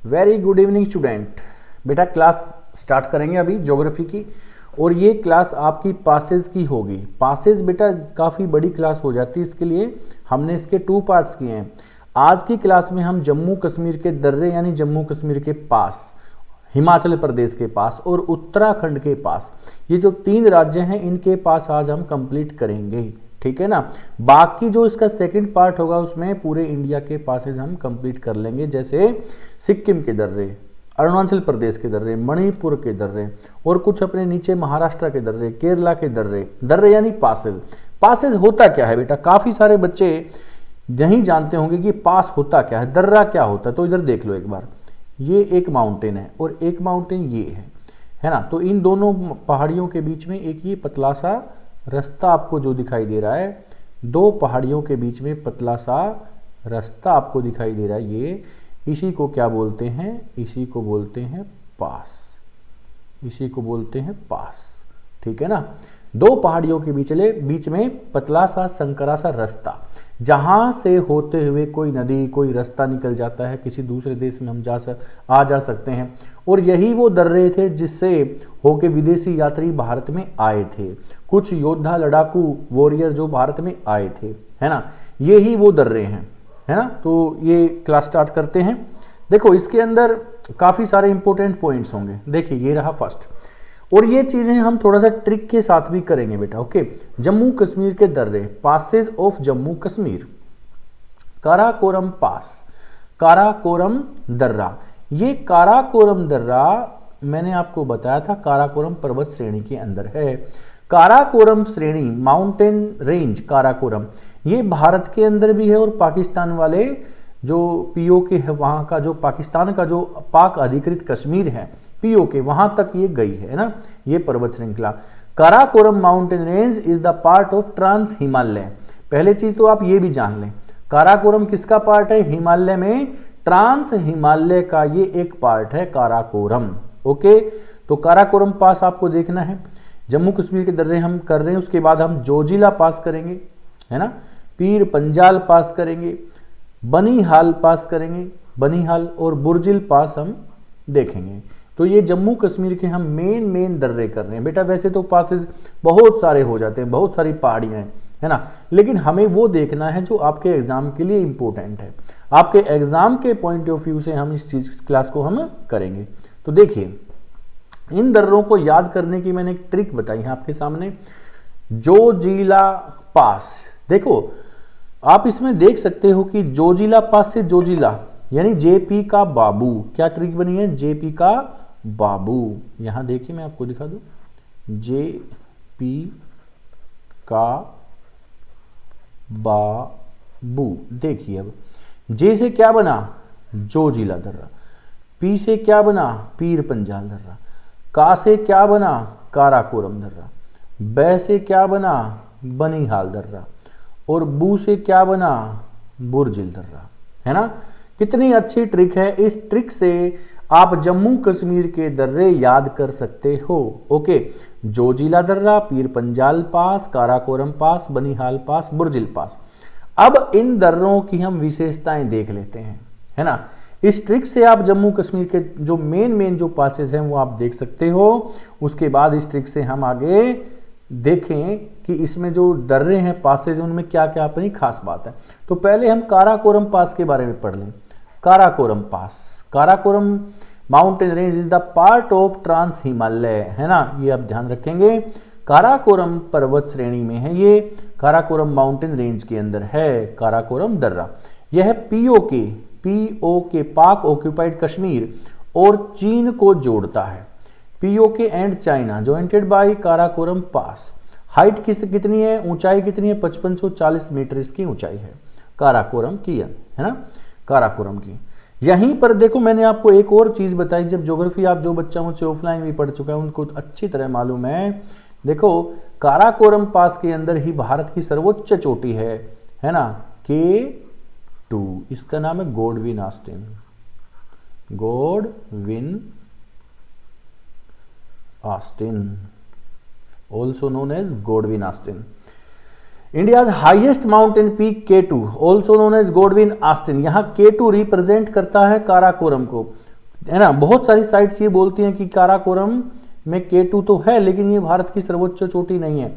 Very good evening student. बेटा class start करेंगे अभी ज्योग्राफी की, और ये क्लास आपकी पासेज की होगी। पासेज बेटा काफ़ी बड़ी क्लास हो जाती है, इसके लिए हमने इसके 2 पार्ट्स किए हैं। आज की क्लास में हम जम्मू कश्मीर के दर्रे यानी जम्मू कश्मीर के पास, हिमाचल प्रदेश के पास और उत्तराखंड के पास, ये जो 3 राज्य हैं इनके पास आज हम कंप्लीट करेंगे। ठीक है ना। बाकी जो इसका सेकंड पार्ट होगा उसमें पूरे इंडिया के पासेज हम कंप्लीट कर लेंगे, जैसे सिक्किम के दर्रे, अरुणाचल प्रदेश के दर्रे, मणिपुर के दर्रे और कुछ अपने नीचे महाराष्ट्र के दर्रे, केरला के दर्रे। दर्रे यानी पासेज। पासेज होता क्या है बेटा, काफ़ी सारे बच्चे नहीं जानते होंगे कि पास होता क्या है, दर्रा क्या होता है। तो इधर देख लो एक बार, ये एक माउंटेन है और एक माउंटेन ये है ना। तो इन दोनों पहाड़ियों के बीच में एक ये पतला सा रास्ता आपको जो दिखाई दे रहा है, 2 पहाड़ियों के बीच में पतला सा रास्ता आपको दिखाई दे रहा है, ये इसी को क्या बोलते हैं, इसी को बोलते हैं पास, इसी को बोलते हैं पास। ठीक है ना। 2 पहाड़ियों के बीच में पतला सा संकरा सा रास्ता, जहां से होते हुए कोई नदी, कोई रास्ता निकल जाता है, किसी दूसरे देश में हम आ जा सकते हैं। और यही वो दर्रे थे जिससे होके विदेशी यात्री भारत में आए थे, कुछ योद्धा लड़ाकू वॉरियर जो भारत में आए थे, है ना। यही वो दर्रे हैं, है ना। तो ये क्लास स्टार्ट करते हैं। देखो इसके अंदर काफ़ी सारे इंपॉर्टेंट पॉइंट्स होंगे। देखिए ये रहा फर्स्ट, और ये चीजें हम थोड़ा सा ट्रिक के साथ भी करेंगे बेटा। ओके, जम्मू कश्मीर के दर्रे, Passage of Jammu Kashmir, Karakoram pass, Karakoram दर्रा। ये काराकोरम दर्रा मैंने आपको बताया था काराकोरम पर्वत श्रेणी के अंदर है। काराकोरम श्रेणी, माउंटेन रेंज काराकोरम, ये भारत के अंदर भी है और पाकिस्तान वाले जो पीओके है वहां का, जो पाकिस्तान का जो पाक अधिकृत कश्मीर है पीओके, वहां तक ये गई है ना ये पर्वत श्रृंखला। Karakoram mountain range is the part of trans Himalaya. पहले चीज तो आप ये भी जान लें, काराकोरम किसका पार्ट है, हिमालय में ट्रांस हिमालय का ये एक पार्ट है काराकोरम। ओके, तो काराकोरम पास आपको देखना है। जम्मू कश्मीर के दर्रे हम कर रहे हैं, उसके बाद हम जोजिला पास करेंगे, है ना, पीर पंजाल पास करेंगे, बनिहाल पास करेंगे, बनिहाल और बुर्जिल पास हम देखेंगे। तो ये जम्मू कश्मीर के हम मेन दर्रे कर रहे हैं बेटा। वैसे तो पासेज बहुत सारे हो जाते हैं, बहुत सारी पहाड़ियां हैं, है ना, लेकिन हमें वो देखना है जो आपके एग्जाम के लिए इंपॉर्टेंट है। आपके एग्जाम के पॉइंट ऑफ व्यू से हम इस चीज क्लास को हम करेंगे। तो देखिए इन दर्रों को याद करने की मैंने एक ट्रिक बताई है आपके सामने। जोजिला पास, देखो आप इसमें देख सकते हो कि जोजिला पास से जोजिला यानी जेपी का बाबू, क्या ट्रिक बनी है, जेपी का बाबू। यहां देखिए मैं आपको दिखा दूं, जेपी का बाबू। देखिए अब जे से क्या बना, जोजिला दर्रा, पी से क्या बना, पीर पंजाल दर्रा, का से क्या बना, काराकोरम दर्रा, बै से क्या बना, बनिहाल दर्रा, और बू से क्या बना, बुर्जिल दर्रा, है ना। कितनी अच्छी ट्रिक है। इस ट्रिक से आप जम्मू कश्मीर के दर्रे याद कर सकते हो। ओके, जोजिला दर्रा, पीर पंजाल पास, काराकोरम पास, बनिहाल पास, बुर्जिल पास। अब इन दर्रों की हम विशेषताएं देख लेते हैं, है ना। इस ट्रिक से आप जम्मू कश्मीर के जो मेन जो पासेस हैं वो आप देख सकते हो। उसके बाद इस ट्रिक से हम आगे देखें कि इसमें जो दर्रे हैं पासेज उनमें क्या क्या अपनी खास बात है। तो पहले हम काराकोरम पास के बारे में पढ़ लें। Karakoram pass, Karakoram mountain range is the part of trans Himalaya, है ना, ये आप ध्यान रखेंगे। काराकोरम पर्वत श्रेणी में है, ये काराकोरम माउंटेन रेंज के अंदर है काराकोरम दर्रा। यह पीओके पाक ऑक्यूपाइड कश्मीर और चीन को जोड़ता है। POK and China jointed by Karakoram pass. Height कितनी है, ऊंचाई कितनी है, 5540 मीटर इसकी ऊंचाई है काराकोरम की, है ना, काराकोरम की। यहीं पर देखो मैंने आपको एक और चीज बताई, जब ज्योग्राफी आप जो बच्चा मुझसे ऑफलाइन भी पढ़ चुका है उनको अच्छी तरह मालूम है। देखो काराकोरम पास के अंदर ही भारत की सर्वोच्च चोटी है ना, K2, इसका नाम है Godwin Austen, Godwin Austen, also known as Godwin Austen. India's highest mountain peak K2 also known as Godwin Austen. यहाँ K2 रिप्रेजेंट करता है काराकोरम को। है ना। बहुत सारी साइट्स ये बोलती हैं कि काराकोरम में K2 तो है, लेकिन ये भारत की सर्वोच्च चोटी नहीं है,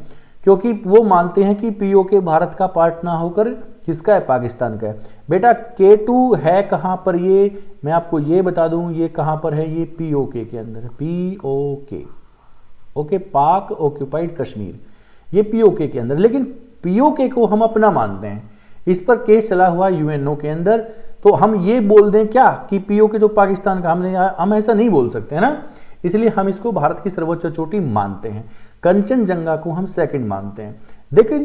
क्योंकि वो मानते हैं कि POK भारत का पार्ट ना होकर किसका है, पाकिस्तान का है। बेटा K2 है कहाँ पर, ये मैं आपको ये बता दूं, ये कहाँ पर है, ये POK के अंदर है, POK, ओके, पाक ऑक्यूपाइड कश्मीर, ये POK के अंदर। लेकिन POK को हम अपना मानते हैं, इस पर केस चला हुआ UNO के अंदर, तो हम ये बोल दें क्या कि POK तो पाकिस्तान का, हम ऐसा नहीं बोल सकते है ना, इसलिए हम इसको भारत की सर्वोच्च चोटी मानते हैं। कंचनजंगा को हम सेकंड मानते हैं,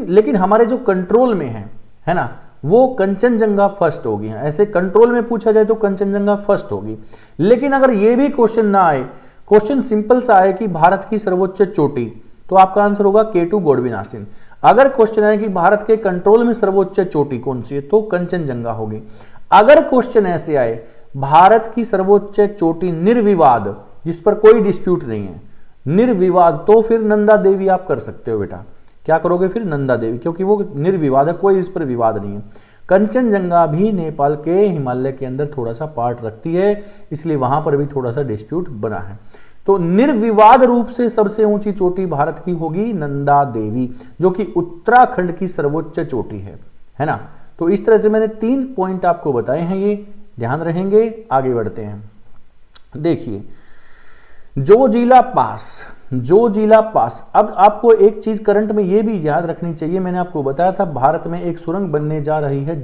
लेकिन हमारे जो कंट्रोल में है ना, वो कंचनजंगा फर्स्ट होगी। ऐसे कंट्रोल में पूछा जाए तो कंचनजंगा फर्स्ट होगी। लेकिन अगर ये भी क्वेश्चन ना आए, क्वेश्चन सिंपल सा आए कि भारत की सर्वोच्च चोटी, तो आपका आंसर होगा K2 गॉडविन ऑस्टिन। अगर क्वेश्चन आए कि भारत के कंट्रोल में सर्वोच्च चोटी कौन सी है, तो कंचनजंगा होगी। अगर क्वेश्चन ऐसे आए भारत की सर्वोच्च चोटी निर्विवाद, जिस पर कोई डिस्प्यूट नहीं है, निर्विवाद, तो फिर नंदा देवी आप कर सकते हो बेटा। क्या करोगे फिर, नंदा देवी, क्योंकि वो निर्विवाद है, कोई इस पर विवाद नहीं है। कंचनजंगा भी नेपाल के हिमालय के अंदर थोड़ा सा पार्ट रखती है, इसलिए वहां पर भी थोड़ा सा डिस्प्यूट बना है। तो निर्विवाद रूप से सबसे ऊंची चोटी भारत की होगी नंदा देवी, जो कि उत्तराखंड की सर्वोच्च चोटी है ना। तो इस तरह से मैंने 3 पॉइंट आपको बताए हैं, ये ध्यान रहेंगे। आगे बढ़ते हैं, देखिए जोजिला पास। अब आपको एक चीज करंट में ये भी याद रखनी चाहिए, मैंने आपको बताया था भारत में एक सुरंग बनने जा रही है,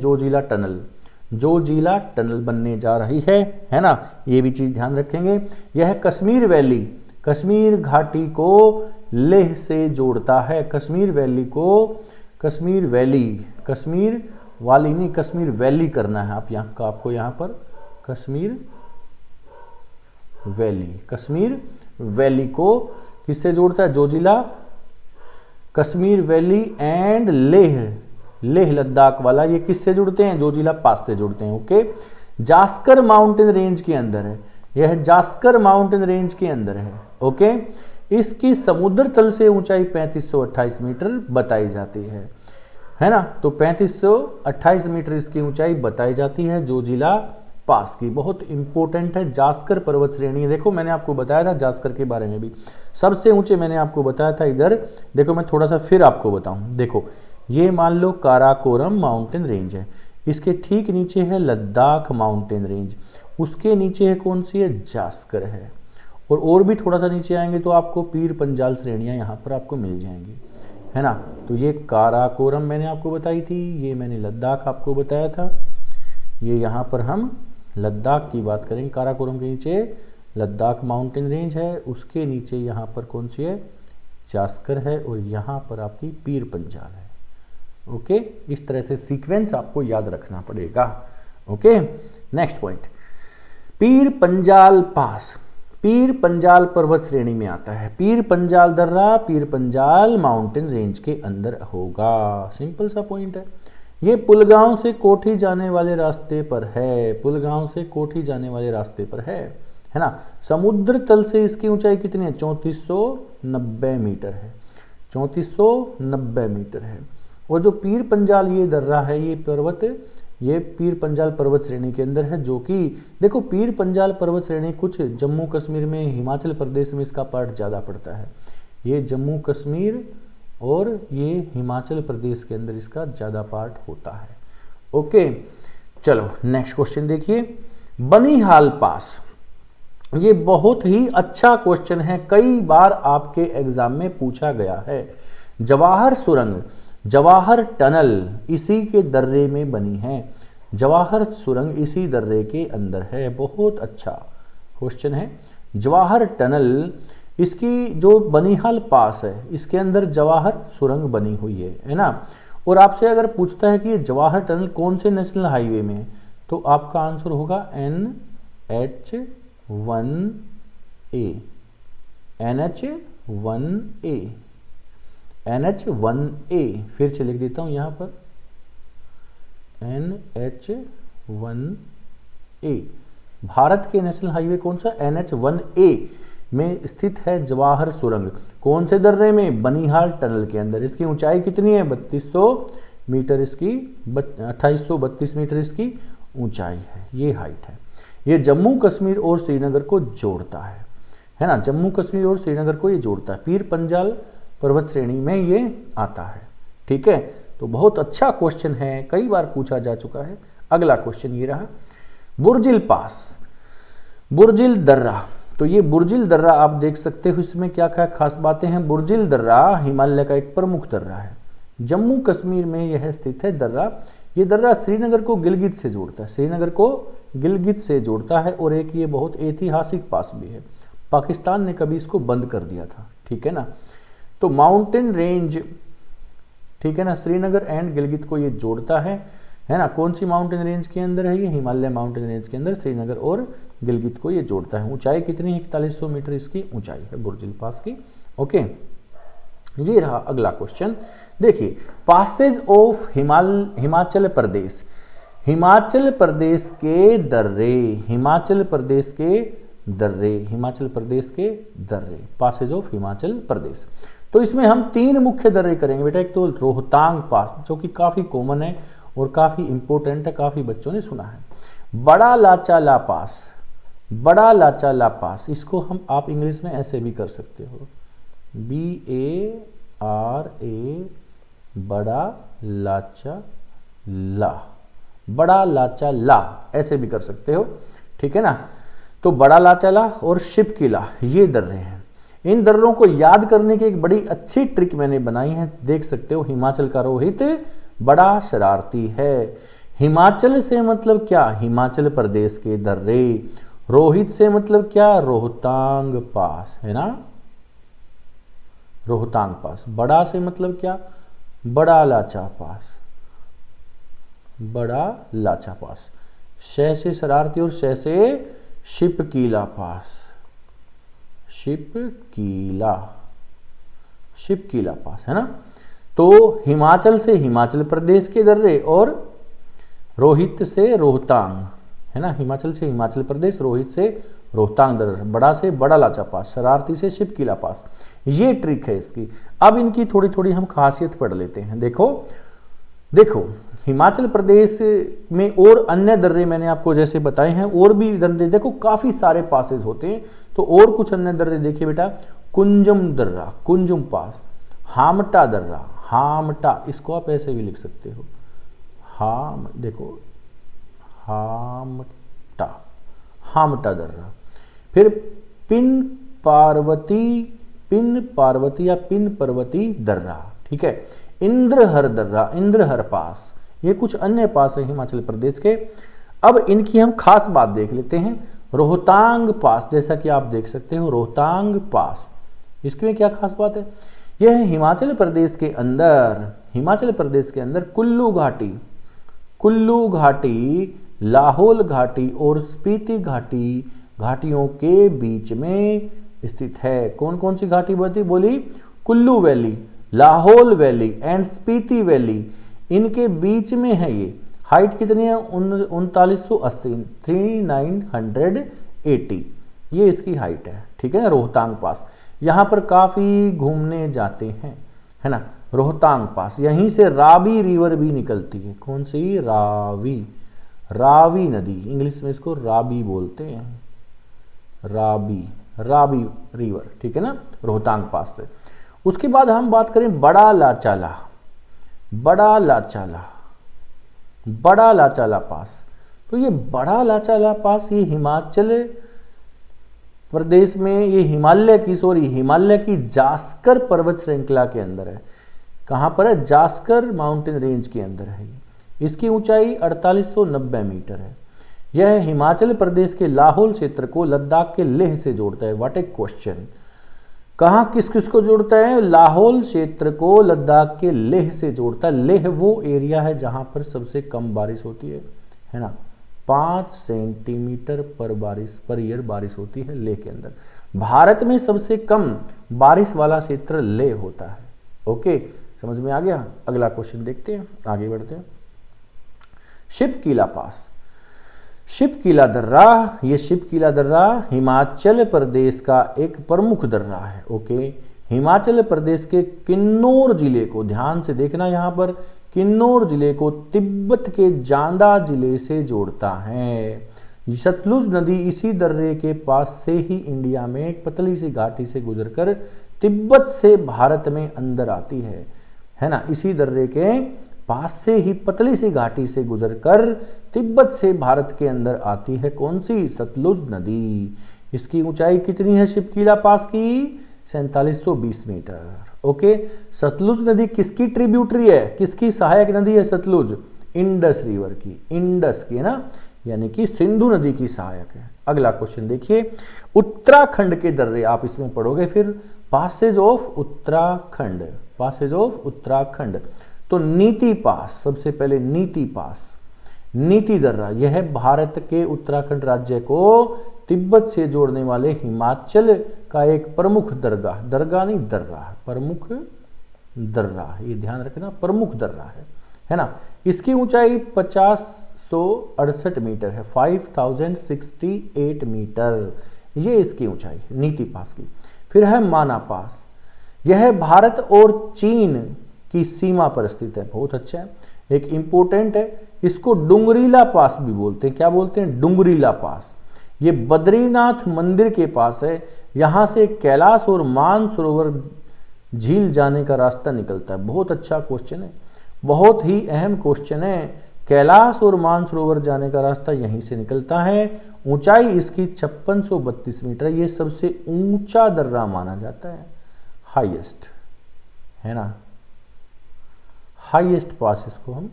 जोजिला टनल बनने जा रही है ना, ये भी चीज ध्यान रखेंगे। यह कश्मीर वैली, कश्मीर घाटी को लेह से जोड़ता है, कश्मीर वैली करना है आपको यहाँ पर कश्मीर वैली को किससे जोड़ता है, जोजिला, कश्मीर वैली एंड लेह लद्दाख वाला, ये किससे जुड़ते हैं, जोजिला पास से जुड़ते हैं। ओके, जास्कर माउंटेन रेंज के अंदर है, यह जास्कर माउंटेन रेंज के अंदर है। ओके, इसकी समुद्र तल से ऊंचाई 3528 मीटर बताई जाती है ना। तो 3528 मीटर इसकी ऊंचाई बताई जाती है जोजिला पास की, बहुत इंपॉर्टेंट है। जास्कर पर्वत श्रेणी है, देखो मैंने आपको बताया था जास्कर के बारे में भी, सबसे ऊंचे मैंने आपको बताया था। इधर देखो मैं थोड़ा सा फिर आपको बताऊं, देखो ये मान लो काराकोरम माउंटेन रेंज है, इसके ठीक नीचे है लद्दाख माउंटेन रेंज, उसके नीचे है कौन सी है, जास्कर है, और भी थोड़ा सा नीचे आएंगे तो आपको पीर पंजाल श्रेणियां यहाँ पर आपको मिल जाएंगी, है ना। तो ये काराकोरम मैंने आपको बताई थी, ये मैंने लद्दाख आपको बताया था। ये यहाँ पर हम लद्दाख की बात करेंगे, काराकोरम के नीचे लद्दाख माउंटेन रेंज है, उसके नीचे यहाँ पर कौन सी है, जास्कर है, और यहाँ पर आपकी पीर पंजाल है। ओके, इस तरह से सीक्वेंस आपको याद रखना पड़ेगा। Okay, next point, Pir Panjal पास, पीर पंजाल पर्वत श्रेणी में आता है, पीर पंजाल दर्रा पीर पंजाल माउंटेन रेंज के अंदर होगा। सिंपल सा पॉइंट है। ये पुलगांव से कोठी जाने वाले रास्ते पर है, पुलगांव से कोठी जाने वाले रास्ते पर है ना। समुद्र तल से इसकी ऊंचाई कितनी है, 3490 मीटर है, 3490 मीटर है। और जो पीर पंजाल ये दर्रा है, ये पर्वत, ये पीर पंजाल पर्वत श्रेणी के अंदर है, जो कि देखो पीर पंजाल पर्वत श्रेणी कुछ जम्मू कश्मीर में, हिमाचल प्रदेश में इसका पार्ट ज़्यादा पड़ता है। ये जम्मू कश्मीर और ये हिमाचल प्रदेश के अंदर इसका ज़्यादा पार्ट होता है। ओके, चलो नेक्स्ट क्वेश्चन देखिए, बनिहाल पास। ये बहुत ही अच्छा क्वेश्चन है, कई बार आपके एग्जाम में पूछा गया है। जवाहर सुरंग, जवाहर टनल इसी के दर्रे में बनी है, जवाहर सुरंग इसी दर्रे के अंदर है, बहुत अच्छा क्वेश्चन है। जवाहर टनल, इसकी जो बनिहाल पास है, इसके अंदर जवाहर सुरंग बनी हुई है ना। और आपसे अगर पूछता है कि ये जवाहर टनल कौन से नेशनल हाईवे में है, तो आपका आंसर होगा NH1A, NH1A, फिर से लिख देता हूं यहां पर NH1A। भारत के नेशनल हाईवे कौन सा, NH1A में स्थित है जवाहर सुरंग। कौन से दर्रे में, बनिहाल टनल के अंदर। इसकी ऊंचाई कितनी है, 3200 मीटर, इसकी 2832 मीटर इसकी ऊंचाई है, ये हाइट है। ये जम्मू कश्मीर और श्रीनगर को जोड़ता है ना, जम्मू कश्मीर और श्रीनगर को ये जोड़ता है, पीर पंजाल पर्वत श्रेणी में ये आता है। ठीक है, तो बहुत अच्छा क्वेश्चन है, कई बार पूछा जा चुका है। अगला क्वेश्चन ये रहा, बुर्जिल पास, बुर्जिल दर्रा। तो ये बुर्जिल दर्रा आप देख सकते हो, इसमें क्या क्या खास बातें हैं। बुर्जिल दर्रा हिमालय का एक प्रमुख दर्रा है, जम्मू कश्मीर में यह स्थित है दर्रा। ये दर्रा श्रीनगर को गिलगित से जोड़ता है, श्रीनगर को गिलगित से जोड़ता है, और एक ये बहुत ऐतिहासिक पास भी है, पाकिस्तान ने कभी इसको बंद कर दिया था। ठीक है ना, तो माउंटेन रेंज, ठीक है ना, श्रीनगर एंड गिलगित को ये जोड़ता है ना। कौन सी माउंटेन रेंज के अंदर है ये, हिमालय माउंटेन रेंज के अंदर श्रीनगर और गिलगित को ये जोड़ता है। ऊंचाई कितनी है, 4100 मीटर इसकी ऊंचाई है बुर्जिल पास की। ओके, ये रहा अगला क्वेश्चन। देखिए, पासेज ऑफ हिमाचल प्रदेश, हिमाचल प्रदेश के दर्रे, हिमाचल प्रदेश के दर्रे, हिमाचल प्रदेश के दर्रे, पासेज ऑफ हिमाचल प्रदेश। तो इसमें हम 3 मुख्य दर्रे करेंगे बेटा। एक तो रोहतांग पास, जो कि काफी कॉमन है और काफी इंपॉर्टेंट है, काफी बच्चों ने सुना है। बड़ा लाचा ला पास, बड़ा लाचा ला पास, इसको हम आप इंग्लिश में ऐसे भी कर सकते हो, BARA, बड़ा लाचा ला, बड़ा लाचा ला, ऐसे भी कर सकते हो। ठीक है ना, तो बड़ा लाचा ला और शिप किला, ये दर्रे हैं। इन दर्रों को याद करने की एक बड़ी अच्छी ट्रिक मैंने बनाई है, देख सकते हो। हिमाचल का रोहित बड़ा शरारती है। हिमाचल से मतलब क्या, हिमाचल प्रदेश के दर्रे। रोहित से मतलब क्या, रोहतांग पास, है ना, रोहतांग पास। बड़ा से मतलब क्या, बड़ा लाचा पास, बड़ा लाचा पास। शह से शरारती और शह से शिपकीला पास, शिपकीला, शिपकीला पास, है ना। तो हिमाचल से हिमाचल प्रदेश के दर्रे और रोहित से रोहतांग, है ना, हिमाचल से हिमाचल प्रदेश, रोहित से रोहतांग दर्रा, बड़ा से बड़ा लाचा पास, शरारती से शिपकीला पास। ये ट्रिक है इसकी। अब इनकी थोड़ी थोड़ी हम खासियत पढ़ लेते हैं। देखो देखो, हिमाचल प्रदेश में और अन्य दर्रे मैंने आपको जैसे बताए हैं, और भी दर्रे देखो काफी सारे पासेज होते हैं। तो और कुछ अन्य दर्रे देखिए बेटा, कुंजम दर्रा, कुंजुम पास, हामटा दर्रा, हामटा, इसको आप ऐसे भी लिख सकते हो, हाम, देखो हामटा, हामटा दर्रा। फिर पिन पार्वती या पिन पर्वती दर्रा, ठीक है। इंद्रहर दर्रा, इंद्रहर पास, ये कुछ अन्य पास है हिमाचल प्रदेश के। अब इनकी हम खास बात देख लेते हैं। रोहतांग पास, जैसा कि आप देख सकते हो, रोहतांग पास, इसमें क्या खास बात है, यह हिमाचल प्रदेश के अंदर, हिमाचल प्रदेश के अंदर कुल्लू घाटी, कुल्लू घाटी, लाहौल घाटी और स्पीति घाटी, घाटियों के बीच में स्थित है। कौन कौन सी घाटी बोली, Kullu valley, Lahaul valley and Spiti valley, इनके बीच में है ये। हाइट कितनी है, 3980, 3980, ये इसकी हाइट है, ठीक है ना। रोहतांग पास, यहाँ पर काफी घूमने जाते हैं, है ना। रोहतांग पास, यहीं से रावी रिवर भी निकलती है। कौन सी, रावी, रावी नदी, इंग्लिश में इसको रावी बोलते हैं, रावी, रावी रिवर, ठीक है ना, रोहतांग पास से। उसके बाद हम बात करें बड़ा लाचाला, बड़ा लाचाला, बड़ा लाचाला पास। तो ये बड़ा लाचाला पास, ये हिमाचल प्रदेश में, ये हिमालय की जास्कर पर्वत श्रृंखला के अंदर है। कहां पर है, जास्कर माउंटेन रेंज के अंदर है। इसकी ऊंचाई 4890 मीटर है। यह हिमाचल प्रदेश के लाहौल क्षेत्र को लद्दाख के लेह से जोड़ता है। व्हाट ए क्वेश्चन, कहां किस किस को जोड़ता है, लाहौल क्षेत्र को लद्दाख के लेह से जोड़ता है। लेह वो एरिया है जहां पर सबसे कम बारिश होती है ना, 5 सेंटीमीटर पर ईयर बारिश होती है लेह के अंदर। भारत में सबसे कम बारिश वाला क्षेत्र लेह होता है। ओके, समझ में आ गया। अगला क्वेश्चन देखते हैं, आगे बढ़ते हैं। शिपकीला पास, शिपकीला दर्रा, ये शिपकीला दर्रा हिमाचल प्रदेश का एक प्रमुख दर्रा है। ओके, हिमाचल प्रदेश के किन्नौर जिले को, ध्यान से देखना, यहाँ पर किन्नौर जिले को तिब्बत के जांदा जिले से जोड़ता है। सतलुज नदी इसी दर्रे के पास से ही इंडिया में एक पतली सी घाटी से गुजरकर तिब्बत से भारत में अंदर आती है ना। इसी दर्रे के पास से ही पतली सी घाटी से गुजरकर तिब्बत से भारत के अंदर आती है कौन सी? सतलुज नदी। इसकी ऊंचाई कितनी है शिपकीला पास की? 4720 मीटर। ओके, सतलुज नदी किसकी ट्रिब्यूटरी है, किसकी सहायक नदी है सतलुज? इंडस रिवर की, इंडस की है ना, यानी कि सिंधु नदी की सहायक है। अगला क्वेश्चन देखिए, उत्तराखंड के दर्रे आप इसमें पढ़ोगे फिर, passes of Uttarakhand, passes of Uttarakhand. तो नीति पास, सबसे पहले नीति पास, नीति दर्रा, यह भारत के उत्तराखंड राज्य को तिब्बत से जोड़ने वाले हिमाचल का एक प्रमुख दरगाह, दरगाह नहीं दर्रा, प्रमुख दर्रा, ये ध्यान रखना, प्रमुख दर्रा है ना। इसकी ऊंचाई 5068 मीटर है, 5068 मीटर, ये इसकी ऊंचाई है नीति पास की। फिर है माना पास, यह भारत और चीन की सीमा पर स्थित है, बहुत अच्छा है, एक इंपॉर्टेंट है। इसको डुंगरीला पास भी बोलते हैं, क्या बोलते हैं? डुंगरीला पास। ये बद्रीनाथ मंदिर के पास है, यहां से कैलाश और मानसरोवर झील जाने का रास्ता निकलता है। बहुत अच्छा क्वेश्चन है, बहुत ही अहम क्वेश्चन है। कैलाश और मानसरोवर जाने का रास्ता यहीं से निकलता है। ऊंचाई इसकी 5632 मीटर, ये सबसे ऊंचा दर्रा माना जाता है, हाईएस्ट है ना, हाईएस्ट पास इसको हम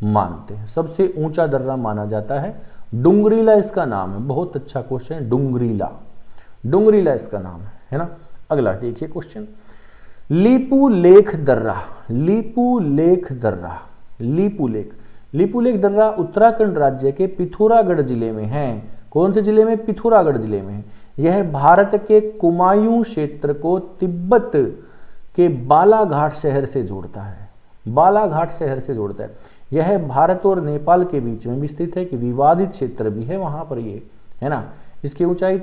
मानते हैं, सबसे ऊंचा दर्रा माना जाता है। डुंगरीला इसका नाम है, बहुत अच्छा क्वेश्चन है, डुंगरीला, डुंगरीला इसका नाम है ना। अगला देखिए क्वेश्चन, लीपू लेख दर्रा, लीपू लेख दर्रा, लीपू लेख, लीपू लेख दर्रा उत्तराखंड राज्य के पिथौरागढ़ जिले में है। कौन से जिले में? पिथौरागढ़ जिले में। यह भारत के कुमायूं क्षेत्र को तिब्बत के बालाघाट शहर से जोड़ता है, बालाघाट शहर से जोड़ता है। यह भारत और नेपाल के बीच में भी स्थित है, कि विवादित क्षेत्र भी है वहां पर ये, है ना। इसकी ऊंचाई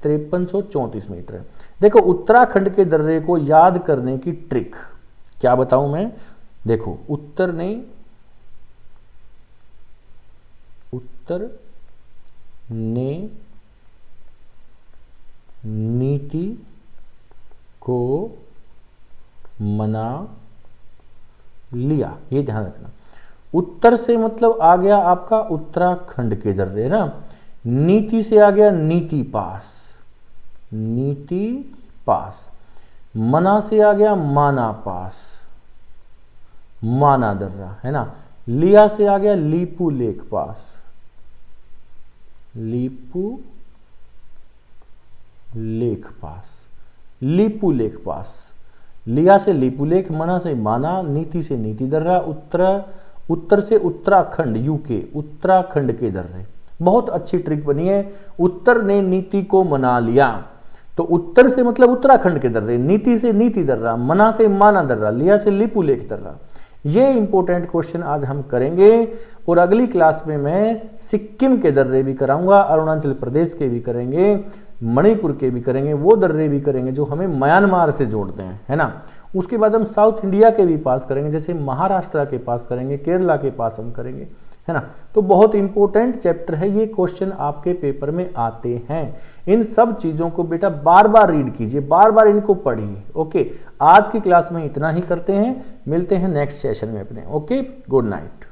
5334 मीटर है। देखो उत्तराखंड के दर्रे को याद करने की ट्रिक क्या बताऊं मैं? देखो उत्तर ने नीति को मना लिया, ये ध्यान रखना। उत्तर से मतलब आ गया आपका उत्तराखंड के दर्रे ना, नीति से आ गया नीति पास, नीति पास, मना से आ गया माना पास, माना दर्रा है ना, लिया से आ गया लीपू लेक पास, लीपू लेक पास, लीपू लेक पास, लिया से लीपू लेक, मना से माना, नीति से नीति दर्रा, उत्तर से उत्तराखंड, यूके, उत्तराखंड के दर्रे। बहुत अच्छी ट्रिक बनी है। उत्तर ने नीति को मना लिया, तो उत्तर से मतलब उत्तराखंड के दर्रे, नीति से नीति दर्रा, मना से माना दर्रा, लिया से लीपू लेक दर्रा। ये इंपॉर्टेंट क्वेश्चन आज हम करेंगे, और अगली क्लास में मैं सिक्किम के दर्रे भी कराऊंगा, अरुणाचल प्रदेश के भी करेंगे, मणिपुर के भी करेंगे, वो दर्रे भी करेंगे जो हमें म्यांमार से जोड़ते हैं, है ना। उसके बाद हम साउथ इंडिया के भी पास करेंगे, जैसे महाराष्ट्र के पास करेंगे, केरला के पास हम करेंगे, है ना। तो बहुत इंपॉर्टेंट चैप्टर है, ये क्वेश्चन आपके पेपर में आते हैं। इन सब चीजों को बेटा बार बार रीड कीजिए, बार बार इनको पढ़िए। ओके, आज की क्लास में इतना ही करते हैं, मिलते हैं नेक्स्ट सेशन में अपने। Okay, good night.